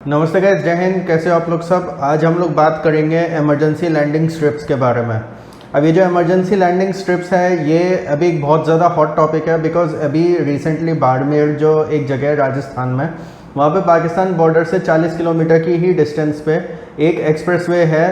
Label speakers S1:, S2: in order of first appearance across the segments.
S1: नमस्ते गाइस, जय हिंद। कैसे हो आप लोग सब। आज हम लोग बात करेंगे इमरजेंसी लैंडिंग स्ट्रिप्स के बारे में। अब ये जो इमरजेंसी लैंडिंग स्ट्रिप्स है ये अभी एक बहुत ज़्यादा हॉट टॉपिक है, बिकॉज अभी रिसेंटली बाड़मेर जो एक जगह है राजस्थान में, वहाँ पे पाकिस्तान बॉर्डर से 40 किलोमीटर की ही डिस्टेंस पे एक एक्सप्रेसवे है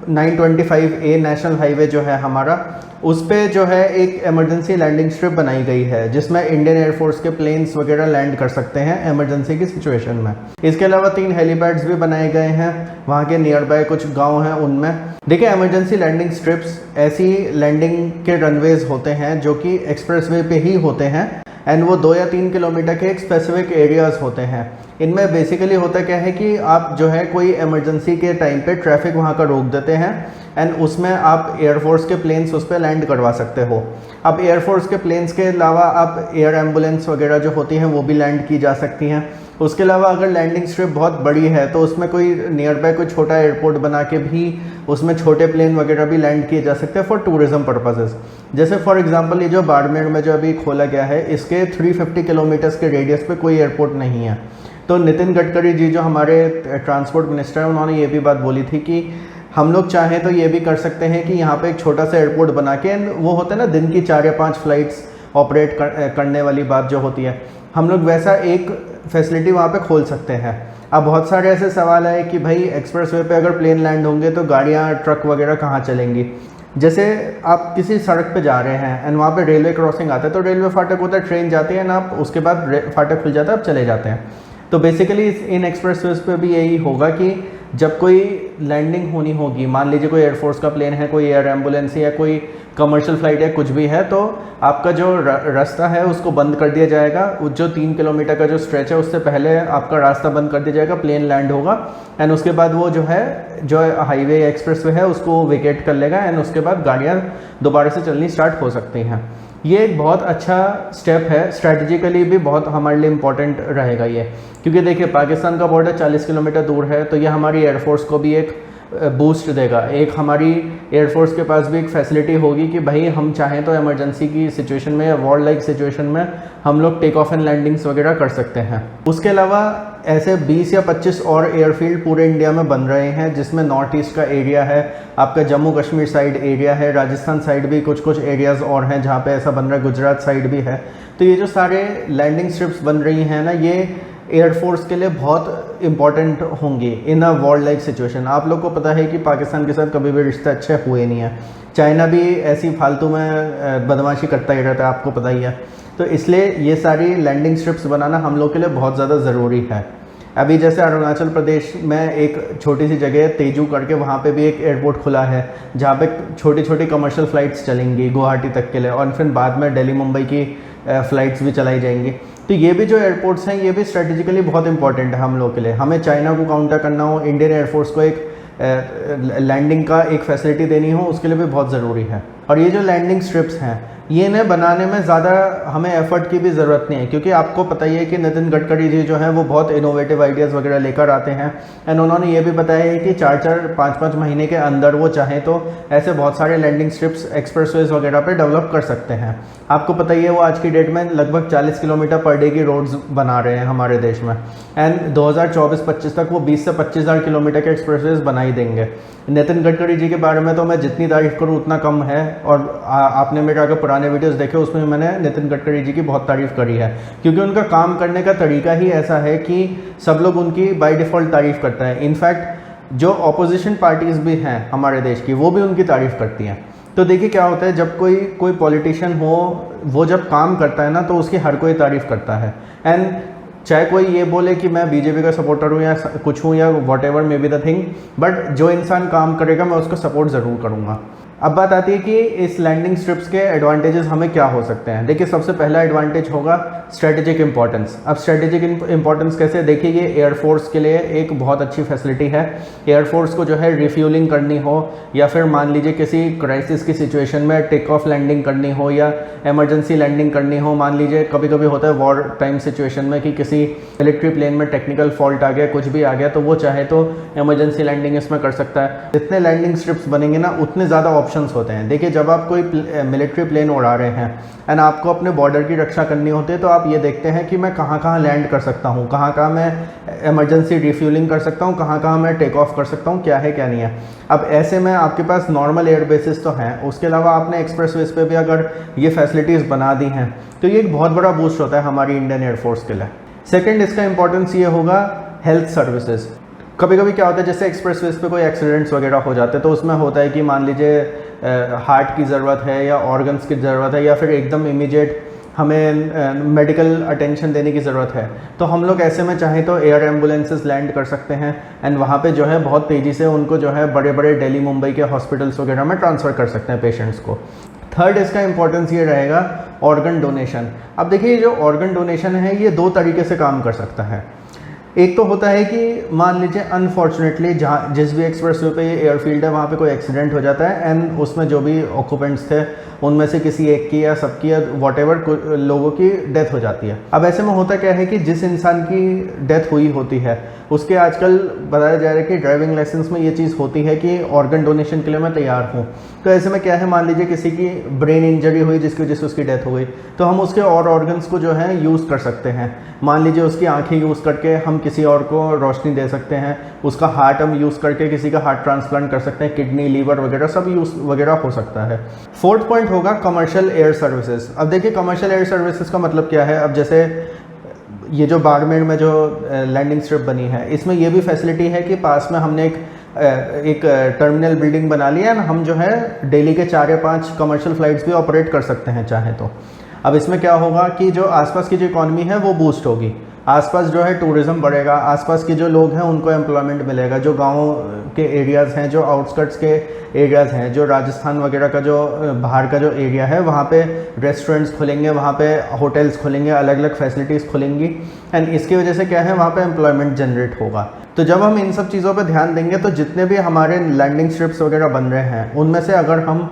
S1: 925A नेशनल हाईवे जो है हमारा, उस पे जो है एक इमरजेंसी लैंडिंग स्ट्रिप बनाई गई है जिसमें इंडियन एयरफोर्स के प्लेन्स वगैरह लैंड कर सकते हैं इमरजेंसी की सिचुएशन में। इसके अलावा 3 हेलीपैड्स भी बनाए गए हैं वहाँ के नियर बाय कुछ गांव हैं उनमें। देखिए, इमरजेंसी लैंडिंग स्ट्रिप्स ऐसी लैंडिंग के रनवेज होते हैं जो कि एक्सप्रेसवे पे ही होते हैं एंड वो 2 या 3 किलोमीटर के एक स्पेसिफिक एरियाज होते हैं। इनमें बेसिकली होता क्या है कि आप जो है कोई इमरजेंसी के टाइम पे ट्रैफिक वहाँ का रोक देते हैं एंड उसमें आप एयरफोर्स के प्लेन्स उस पर लैंड करवा सकते हो। अब एयरफोर्स के प्लेन्स के अलावा आप एयर एम्बुलेंस वगैरह जो होती हैं वो भी लैंड की जा सकती हैं। उसके अलावा अगर लैंडिंग स्ट्रिप बहुत बड़ी है तो उसमें कोई नियर बाय कोई छोटा एयरपोर्ट बना के भी उसमें छोटे प्लेन वगैरह भी लैंड किए जा सकते हैं फॉर टूरिज्म पर्पसेस। जैसे फॉर एग्जांपल ये जो बाड़मेर में जो अभी खोला गया है, इसके 350 किलोमीटर्स के रेडियस पे कोई एयरपोर्ट नहीं है। तो नितिन गडकरी जी जो हमारे ट्रांसपोर्ट मिनिस्टर हैं, उन्होंने ये भी बात बोली थी कि हम लोग चाहें तो ये भी कर सकते हैं कि यहाँ पे एक छोटा सा एयरपोर्ट बना के, वो होता है ना दिन की 4 या 5 फ्लाइट्स ऑपरेट करने वाली बात जो होती है, हम लोग वैसा एक फैसिलिटी वहाँ पे खोल सकते हैं। अब बहुत सारे ऐसे सवाल है कि भाई एक्सप्रेसवे पे अगर प्लेन लैंड होंगे तो गाड़ियाँ ट्रक वगैरह कहाँ चलेंगी। जैसे आप किसी सड़क पे जा रहे हैं एंड वहाँ पे रेलवे क्रॉसिंग आता है तो रेलवे फाटक होता है, ट्रेन जाती है ना, आप उसके बाद फाटक खुल जाता है, आप चले जाते हैं। तो बेसिकली इन एक्सप्रेसवेज पे भी यही होगा कि जब कोई लैंडिंग होनी होगी, मान लीजिए कोई एयरफोर्स का प्लेन है, कोई एयर एम्बुलेंस या कोई कमर्शियल फ्लाइट है, कुछ भी है, तो आपका जो रास्ता है उसको बंद कर दिया जाएगा। जो 3 किलोमीटर का जो स्ट्रेच है उससे पहले आपका रास्ता बंद कर दिया जाएगा, प्लेन लैंड होगा एंड उसके बाद वो जो है जो हाईवे एक्सप्रेसवे है उसको वेकेट कर लेगा एंड उसके बाद गाड़ियाँ दोबारा से चलनी स्टार्ट हो सकती हैं। ये एक बहुत अच्छा स्टेप है, स्ट्रैटेजिकली भी बहुत हमारे लिए इम्पॉर्टेंट रहेगा ये, क्योंकि देखिए पाकिस्तान का बॉर्डर 40 किलोमीटर दूर है, तो ये हमारी एयरफोर्स को भी एक बूस्ट देगा। एक हमारी एयरफोर्स के पास भी एक फैसिलिटी होगी कि भाई हम चाहें तो इमरजेंसी की सिचुएशन में या वॉर लाइक सिचुएशन में हम लोग टेक ऑफ एंड लैंडिंग्स वगैरह कर सकते हैं। उसके अलावा ऐसे 20 या 25 और एयरफील्ड पूरे इंडिया में बन रहे हैं, जिसमें नॉर्थ ईस्ट का एरिया है, आपका जम्मू कश्मीर साइड एरिया है, राजस्थान साइड भी कुछ कुछ एरियाज़ और हैं जहाँ पे ऐसा बन रहा है, गुजरात साइड भी है। तो ये जो सारे लैंडिंग स्ट्रिप्स बन रही हैं ना, ये एयरफोर्स के लिए बहुत इंपॉर्टेंट होंगी इन अ वॉर लाइक सिचुएशन। आप लोग को पता है कि पाकिस्तान के साथ कभी भी रिश्ते अच्छे हुए नहीं हैं, चाइना भी ऐसी फालतू में बदमाशी करता ही रहता है, आपको पता ही है। तो इसलिए ये सारी लैंडिंग स्ट्रिप्स बनाना हम लोग के लिए बहुत ज़्यादा ज़रूरी है। अभी जैसे अरुणाचल प्रदेश में एक छोटी सी जगह तेजू करके, वहाँ पे भी एक एयरपोर्ट खुला है जहाँ पे छोटी छोटी कमर्शियल फ़्लाइट्स चलेंगी गुवाहाटी तक के लिए, और फिर बाद में दिल्ली मुंबई की फ़्लाइट्स भी चलाई जाएंगी। तो ये भी जो एयरपोर्ट्स हैं ये भी स्ट्रेटेजिकली बहुत इंपॉर्टेंट है हम लोग के लिए। हमें चाइना को काउंटर करना हो, इंडियन एयरफोर्स को एक लैंडिंग का एक फैसिलिटी देनी हो, उसके लिए भी बहुत ज़रूरी है। और ये जो लैंडिंग स्ट्रिप्स हैं ये इन्हें बनाने में ज़्यादा हमें एफर्ट की भी ज़रूरत नहीं है, क्योंकि आपको पता ही है कि नितिन गडकरी जी जो हैं वो बहुत इनोवेटिव आइडियाज़ वगैरह लेकर आते हैं एंड उन्होंने ये भी बताया है कि 4-4, 5-5 महीने के अंदर वो चाहें तो ऐसे बहुत सारे लैंडिंग स्ट्रिप्स एक्सप्रेसवेज वगैरह पे डेवलप कर सकते हैं। आपको पता ही है वो आज की डेट में लगभग 40 किलोमीटर पर डे की रोड्स बना रहे हैं हमारे देश में एंड 2024-25 तक वो 20 से 25,000 किलोमीटर के एक्सप्रेसवेज बना ही देंगे। नितिन गडकरी जी के बारे में तो मैं जितनी तारीफ़ करूँ उतना कम है, और आपने मेरे अगर पुराने वीडियोस देखे उसमें मैंने नितिन गडकरी जी की बहुत तारीफ़ करी है, क्योंकि उनका काम करने का तरीका ही ऐसा है कि सब लोग उनकी बाय डिफ़ॉल्ट तारीफ़ करते हैं। इनफैक्ट जो ऑपोजिशन पार्टीज़ भी हैं हमारे देश की वो भी उनकी तारीफ़ करती हैं। तो देखिए क्या होता है, जब कोई पॉलिटिशियन हो वो जब काम करता है ना तो उसकी हर कोई तारीफ़ करता है। एंड चाहे कोई ये बोले कि मैं बीजेपी का सपोर्टर हूँ या कुछ हूँ या what ever may be the thing, but जो इंसान काम करेगा मैं उसको सपोर्ट ज़रूर करूँगा। अब बात आती है कि इस लैंडिंग स्ट्रिप्स के एडवांटेजेस हमें क्या हो सकते हैं। देखिए सबसे पहला एडवांटेज होगा स्ट्रेटेजिक इंपॉर्टेंस। अब स्ट्रेटेजिक इंपॉर्टेंस कैसे, देखिए ये एयरफोर्स के लिए एक बहुत अच्छी फैसिलिटी है। एयरफोर्स को जो है रिफ्यूलिंग करनी हो या फिर मान लीजिए किसी क्राइसिस की सिचुएशन में टेक ऑफ लैंडिंग करनी हो या इमरजेंसी लैंडिंग करनी हो, मान लीजिए कभी कभी होता है वॉर टाइम सिचुएशन में कि किसी मिलिट्री प्लेन में टेक्निकल फॉल्ट आ गया, कुछ भी आ गया, तो वो चाहे तो इमरजेंसी लैंडिंग इसमें कर सकता है। जितने लैंडिंग स्ट्रिप्स बनेंगे ना उतने ज़्यादा ऑप्शंस होते हैं। देखिए जब आप कोई मिलिट्री प्लेन उड़ा रहे हैं एंड आपको अपने बॉर्डर की रक्षा करनी होती है तो आप ये देखते हैं कि मैं कहाँ कहाँ लैंड कर सकता हूँ, कहाँ कहाँ मैं इमरजेंसी रिफ्यूलिंग कर सकता हूँ, कहाँ कहाँ मैं टेक ऑफ कर सकता हूँ, क्या है क्या नहीं है। अब ऐसे में आपके पास नॉर्मल एयर बेसिस तो हैं, उसके अलावा आपने एक्सप्रेसवेज पे भी अगर ये फैसिलिटीज़ बना दी हैं तो ये एक बहुत बड़ा बूस्ट होता है हमारी इंडियन एयरफोर्स के लिए। सेकेंड इसका इंपॉर्टेंस ये होगा हेल्थ सर्विसेज। कभी कभी क्या होता है जैसे एक्सप्रेसवेज पे कोई एक्सीडेंट्स वगैरह हो जाते हैं तो उसमें होता है कि मान लीजिए हार्ट की ज़रूरत है या ऑर्गन्स की ज़रूरत है या फिर एकदम इमीडिएट हमें मेडिकल अटेंशन देने की ज़रूरत है, तो हम लोग ऐसे में चाहें तो एयर एम्बुलेंसेस लैंड कर सकते हैं एंड वहाँ पे जो है बहुत तेज़ी से उनको जो है बड़े बड़े दिल्ली मुंबई के हॉस्पिटल्स वगैरह में ट्रांसफ़र कर सकते हैं पेशेंट्स को। थर्ड इसका इंपॉर्टेंस ये रहेगा ऑर्गन डोनेशन। अब देखिए जो ऑर्गन डोनेशन है ये दो तरीके से काम कर सकता है। एक तो होता है कि मान लीजिए अनफॉर्चुनेटली जहाँ जिस भी एक्सप्रेसवे पे ये एयरफील्ड है वहाँ पे कोई एक्सीडेंट हो जाता है एंड उसमें जो भी ऑक्यूपेंट्स थे उनमें से किसी एक की या सबकी या वॉटेवर लोगों की डेथ हो जाती है। अब ऐसे में होता क्या है कि जिस इंसान की डेथ हुई होती है उसके आजकल बताया जा रहा है कि ड्राइविंग लाइसेंस में ये चीज़ होती है कि ऑर्गन डोनेशन के लिए मैं तैयार हूँ। तो ऐसे में क्या है, मान लीजिए किसी की ब्रेन इंजरी हुई जिसकी वजह से उसकी डेथ हो गई तो हम उसके और ऑर्गन्स को जो है यूज़ कर सकते हैं। मान लीजिए उसकी आंखें यूज़ करके हम किसी और को रोशनी दे सकते हैं, उसका हार्ट हम यूज़ करके किसी का हार्ट ट्रांसप्लांट कर सकते हैं, किडनी लीवर वगैरह सब यूज़ वगैरह हो सकता है। फोर्थ पॉइंट होगा कमर्शियल एयर सर्विसेज। अब देखिए कमर्शियल एयर सर्विसेज का मतलब क्या है। अब जैसे ये जो बाड़मेर में जो लैंडिंग स्ट्रिप बनी है इसमें ये भी फैसिलिटी है कि पास में हमने एक टर्मिनल बिल्डिंग बना ली है ना, हम जो है डेली के 4 या 5 कमर्शियल फ़्लाइट्स भी ऑपरेट कर सकते हैं चाहे तो। अब इसमें क्या होगा कि जो आसपास की जो इकॉनमी है वो बूस्ट होगी, आसपास जो है टूरिज़्म बढ़ेगा, आसपास के जो लोग हैं उनको एम्प्लॉयमेंट मिलेगा, जो गाँव के एरियाज़ हैं, जो आउटस्कर्ट्स के एरियाज़ हैं, जो राजस्थान वगैरह का जो बाहर का जो एरिया है वहाँ पे रेस्टोरेंट्स खुलेंगे, वहाँ पे होटल्स खुलेंगे, अलग अलग फैसिलिटीज़ खुलेंगी एंड इसकी वजह से क्या है वहाँ पे एम्प्लॉयमेंट जनरेट होगा। तो जब हम इन सब चीज़ों पे ध्यान देंगे तो जितने भी हमारे लैंडिंग स्ट्रिप्स वगैरह बन रहे हैं उनमें से अगर हम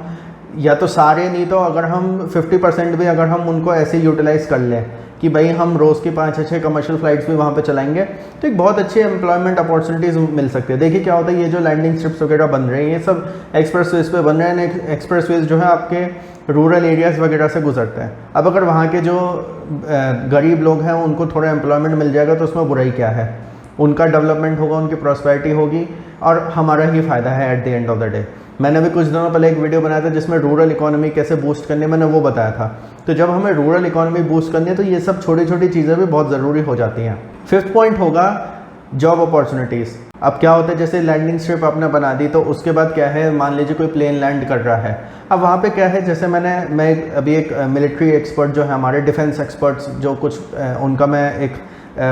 S1: या तो सारे नहीं तो अगर हम 50% भी अगर हम उनको ऐसे यूटिलाइज़ कर लें कि भाई हम रोज़ की 5 या 6 कमर्शियल फ़्लाइट्स भी वहाँ पे चलाएंगे तो एक बहुत अच्छी एम्प्लॉयमेंट अपॉर्चुनिटीज़ मिल सकती है। देखिए क्या होता है, ये जो लैंडिंग स्ट्रिप्स वगैरह बन रहे हैं ये सब एक्सप्रेसवेज पे बन रहे हैं। एक्सप्रेसवेज जो है आपके रूरल एरियाज़ वगैरह से गुजरते हैं। अब अगर वहाँ के जो गरीब लोग हैं उनको थोड़ा एम्प्लॉयमेंट मिल जाएगा तो उसमें बुराई क्या है, उनका डेवलपमेंट होगा, उनकी प्रॉस्पेरिटी होगी और हमारा ही फ़ायदा है at the end of the day. मैंने अभी कुछ दिनों पहले एक वीडियो बनाया था जिसमें रूरल इकोनॉमी कैसे बूस्ट करनी है, मैंने वो बताया था। तो जब हमें रूरल इकोनॉमी बूस्ट करनी है तो ये सब छोटी छोटी चीज़ें भी बहुत ज़रूरी हो जाती हैं। फिफ्थ पॉइंट होगा जॉब अपॉर्चुनिटीज़। अब क्या होता है जैसे लैंडिंग स्ट्रिप आपने बना दी तो उसके बाद क्या है, मान लीजिए कोई प्लेन लैंड कर रहा है। अब वहाँ पे क्या है, जैसे मैं अभी एक मिलिट्री एक्सपर्ट जो है हमारे डिफेंस एक्सपर्ट्स जो कुछ उनका मैं एक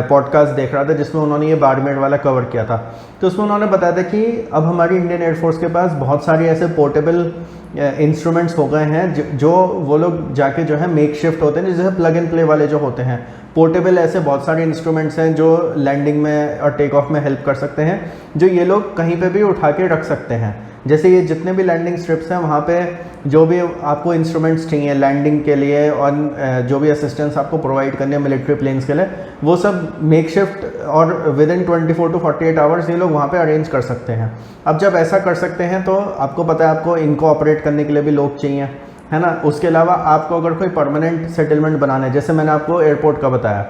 S1: पॉडकास्ट देख रहा था जिसमें उन्होंने ये बाड़मेर वाला कवर किया था। तो उसमें उन्होंने बताया था कि अब हमारी इंडियन एयरफोर्स के पास बहुत सारे ऐसे पोर्टेबल इंस्ट्रूमेंट्स हो गए हैं जो वो लोग जाके जो है मेक शिफ्ट होते हैं, जैसे प्लग एंड प्ले वाले जो होते हैं पोर्टेबल, ऐसे बहुत सारे इंस्ट्रूमेंट्स हैं जो लैंडिंग में और टेक ऑफ में हेल्प कर सकते हैं, जो ये लोग कहीं पे भी उठा के रख सकते हैं। जैसे ये जितने भी लैंडिंग स्ट्रिप्स हैं वहाँ पे जो भी आपको इंस्ट्रूमेंट्स चाहिए लैंडिंग के लिए और जो भी असिस्टेंस आपको प्रोवाइड करनी है मिलिट्री प्लेन्स के लिए, वो सब मेक शिफ्ट और विद इन 24 to 48 आवर्स ये लोग वहाँ पे अरेंज कर सकते हैं। अब जब ऐसा कर सकते हैं तो आपको पता है आपको इनको ऑपरेट करने के लिए भी लोग चाहिए, है ना। उसके अलावा आपको अगर कोई परमानेंट सेटलमेंट बनाना है, जैसे मैंने आपको एयरपोर्ट का बताया,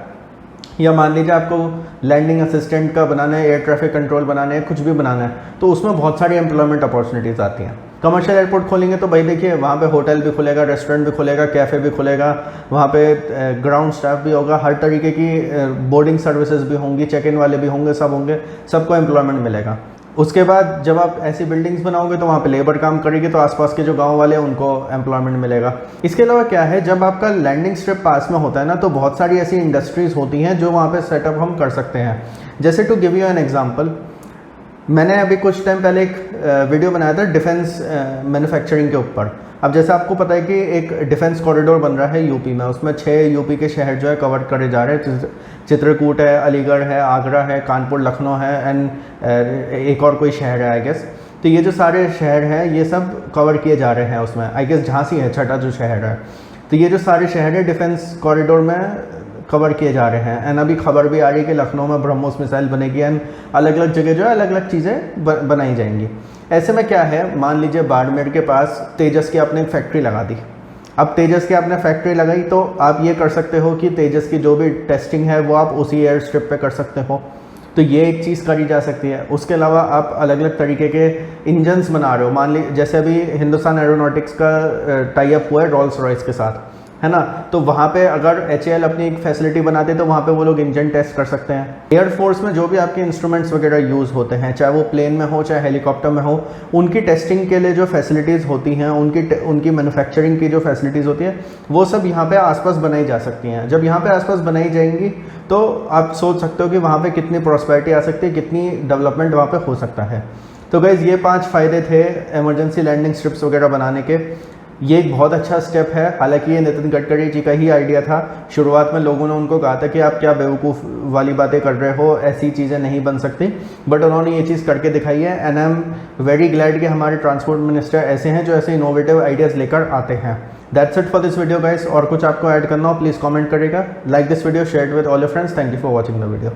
S1: या मान लीजिए आपको लैंडिंग असिस्टेंट का बनाना है, एयर ट्रैफिक कंट्रोल बनाना है, कुछ भी बनाना है, तो उसमें बहुत सारी एम्प्लॉयमेंट अपॉर्चुनिटीज़ आती हैं। कमर्शियल एयरपोर्ट खोलेंगे तो भाई देखिए वहाँ पे होटल भी खुलेगा, रेस्टोरेंट भी खुलेगा, कैफ़े भी खुलेगा, वहाँ पे ग्राउंड स्टाफ भी होगा, हर तरीके की बोर्डिंग सर्विसेज भी होंगी, चेक इन वाले भी होंगे, सब होंगे, सबको एम्प्लॉयमेंट मिलेगा। उसके बाद जब आप ऐसी बिल्डिंग्स बनाओगे तो वहाँ पे लेबर काम करेगी, तो आसपास के जो गांव वाले हैं उनको एम्प्लॉयमेंट मिलेगा। इसके अलावा क्या है, जब आपका लैंडिंग स्ट्रिप पास में होता है ना तो बहुत सारी ऐसी इंडस्ट्रीज़ होती हैं जो वहाँ पे सेटअप हम कर सकते हैं। जैसे to give you an example, मैंने अभी कुछ टाइम पहले एक वीडियो बनाया था डिफेंस मैन्युफैक्चरिंग के ऊपर। अब जैसे आपको पता है कि एक डिफेंस कॉरिडोर बन रहा है यूपी में, उसमें 6 यूपी के शहर जो है कवर करे जा रहे हैं। चित्रकूट है, अलीगढ़ है, आगरा है, कानपुर, लखनऊ है एंड एक और कोई शहर है आई गेस। तो ये जो सारे शहर हैं ये सब कवर किए जा रहे हैं उसमें। आई गेस झांसी है छठा जो शहर है। तो ये जो सारे शहर है डिफेंस कॉरिडोर में कवर किए जा रहे हैं। एंड अभी खबर भी आ रही है कि लखनऊ में ब्रह्मोस मिसाइल बनेगी एंड अलग अलग जगह जो है अलग अलग चीज़ें बनाई जाएंगी। ऐसे में क्या है, मान लीजिए बाड़मेर के पास तेजस की आपने एक फैक्ट्री लगा दी। अब तेजस की आपने फैक्ट्री लगाई तो आप ये कर सकते हो कि तेजस की जो भी टेस्टिंग है वो आप उसी एयर स्ट्रिप पे कर सकते हो, तो ये एक चीज़ करी जा सकती है। उसके अलावा आप अलग अलग तरीके के इंजन्स बना रहे हो, मान लीजिए जैसे अभी हिंदुस्तान एरोनॉटिक्स का टाई अप हुआ है रॉल्स रॉयस के साथ, है ना, तो वहाँ पे अगर HAL अपनी एक फैसिलिटी बनाते तो वहाँ पे वो लोग इंजन टेस्ट कर सकते हैं। एयरफोर्स में जो भी आपके इंस्ट्रूमेंट्स वगैरह यूज़ होते हैं, चाहे वो प्लेन में हो चाहे हेलीकॉप्टर में हो, उनकी टेस्टिंग के लिए जो फैसिलिटीज़ होती हैं, उनकी मैन्युफैक्चरिंग की जो फैसिलिटीज़ होती है वो सब यहाँ पे आसपास बनाई जा सकती हैं। जब यहाँ पे आसपास बनाई जाएंगी तो आप सोच सकते हो कि वहाँ पे कितनी प्रॉस्पेरिटी आ सकती है, कितनी डेवलपमेंट वहाँ पे हो सकता है। तो गाइज़ ये 5 फ़ायदे थे इमरजेंसी लैंडिंग स्ट्रिप्स वगैरह बनाने के। ये एक बहुत अच्छा स्टेप है, हालांकि ये नितिन गडकरी जी का ही आइडिया था। शुरुआत में लोगों ने उनको कहा था कि आप क्या बेवकूफ़ वाली बातें कर रहे हो, ऐसी चीज़ें नहीं बन सकती, बट उन्होंने ये चीज़ करके दिखाई है। And I am very glad कि हमारे ट्रांसपोर्ट मिनिस्टर ऐसे हैं जो ऐसे इनोवेटिव आइडियाज़ लेकर आते हैं। That's it for this video guys. और कुछ आपको ऐड करना हो प्लीज़ कॉमेंट करेगा। Like this video, share it with all your friends. Thank you for watching the video.